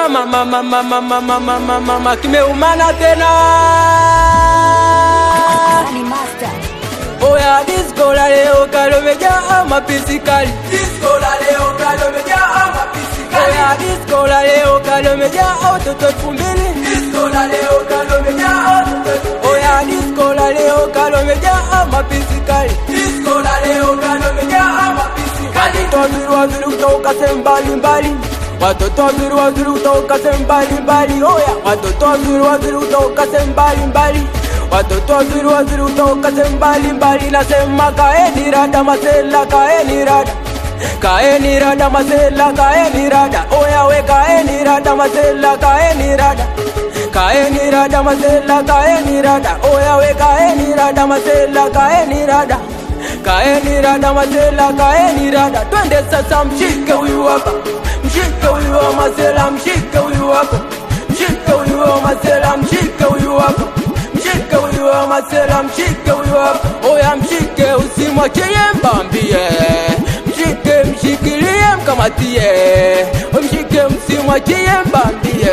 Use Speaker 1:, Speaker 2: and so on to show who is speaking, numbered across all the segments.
Speaker 1: mama kimeumana tena. Oya disco la leo kalomejaa mapenzi kali. Disco la leo kalomejaa mapenzi kali. Oya disco la leo kalomejaa watoto 2000. Disco la leo kalomejaa watoto. Oya disco la leo kalomejaa mapenzi kali. Disco la leo kalomejaa mapenzi kali. Watoto wazuri kutoka sehemu mbalimbali. Watoto wazuri kutoka sehemu mbalimbali. Oya watoto wazuri kutoka sehemu mbalimbali. Watoto wazuri kutoka sehemu mbalimbali. Nasema kaeni rada masela, kaeni rada. Kaeni rada masela, kaeni rada. Oya we kaeni rada masela, kaeni rada. Kaeni rada masela, kaeni rada. Oya we kaeni rada masela, kaeni rada. Kaeni rada masela, kaeni rada. Twende sasa mshike huyu hapa. Mshike huyu wa masela, mshike huyu hapa. Mshike huyu wa masela, mshike huyu hapa. Mshike huyu wa masela, mshike huyu hapa. Oya mshike usimwachie mbambie. Mshike mshikilie mkamatie. Mshike msimwachie mbambie.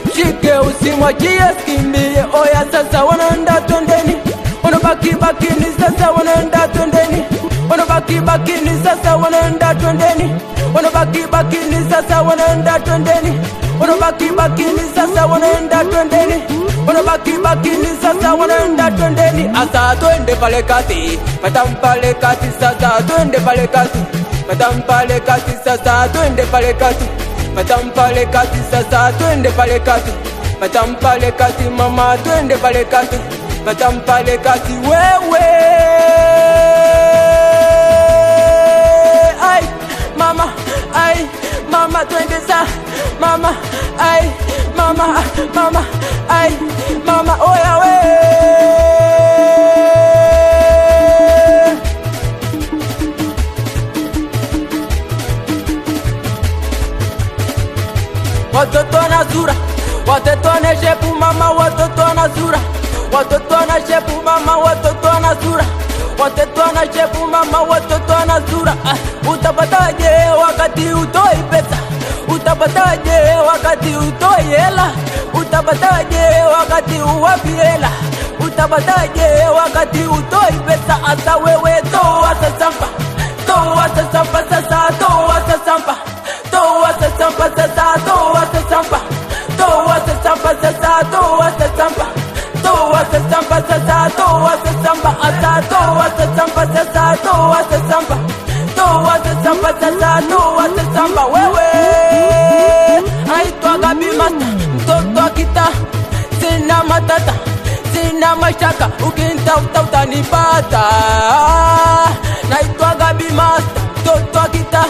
Speaker 1: Mshike usimwachie skimbie. Oya sasa wanaenda twendeni. Wanabaki bakini sasa wanaenda twendeni. Wanabaki bakini sasa wanaenda twendeni. Wanabaki bakini sasa wanaenda twendeni. Wanabaki bakini sasa wanaenda twendeni. Wanabaki bakini sasa wanaenda twendeni. Asa twende pale kati, madam pale kati sasa twende pale kati. Madam pale kati sasa twende pale kati. Madam pale kati sasa twende pale kati. Madam pale kati mama twende pale kati. Madam pale kati wewe. Ai mama, ai mama twende sa mama, ai mama, mama, ai mama, oya we. Watoto wana sura, watoto wana shepu mama, watoto wana sura. Watoto wana shepu mama, watoto wana sura. Watoto wana shepu mama, watoto wana sura. Utapataje wakati utoi pesa? Utapataje wakati utoi hela? Utapataje wakati uwapi hela? Utapataje wakati utoi pesa? Asa wewe toa sasampa. Toa sasampa sasa, toa sasampa. Toa sasampa sasa, toa sasampa. Toa sasampa sasa, toa sasampa. Toa sasampa sasa, toa sasampa. Asa toa sasampa sasa, toa sasampa. Toa sasampa sasa, toa sasampa wewe. Naitwa Gabi Master, mtoto wa kita. Sina matata, sina mashaka, ukinitafuta utanipata. Naitwa Gabi Master, mtoto wa kita.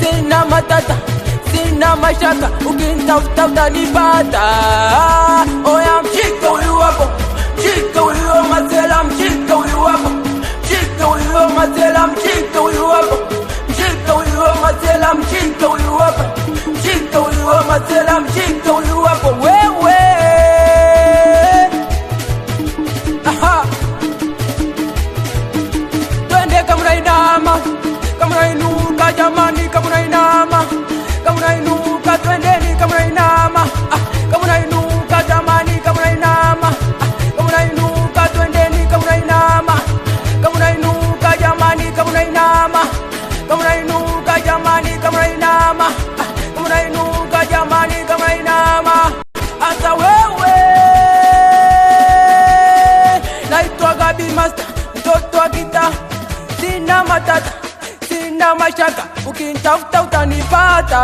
Speaker 1: Sina matata, sina mashaka, ukinitafuta utanipata. Oya mshike huyu hapo. Mshike huyu wa masela, mshike huyu hapo. Mshike huyu wa masela, mshike huyu hapo. Mshike huyu wa masela, mshike huyu hapo. Mshike huyu wa masela, mshike huyu hapo wewe. Aha. Twende kama unainama, kama unainuka jamani, kama unainama, kama unainuka twendeni kama unainama. Kama unainuka jamani, kama unainama. Kama unainuka twendeni kama unainama. Kama unainuka jamani, kama unainama. Kama unainuka jamani, kama unainama. Kama unainuka jamani, kama unainama. Asa wewe. Naitwa Gabi Master, mtoto wa kita. Sina matata, sina mashaka, ukinitafuta utanipata.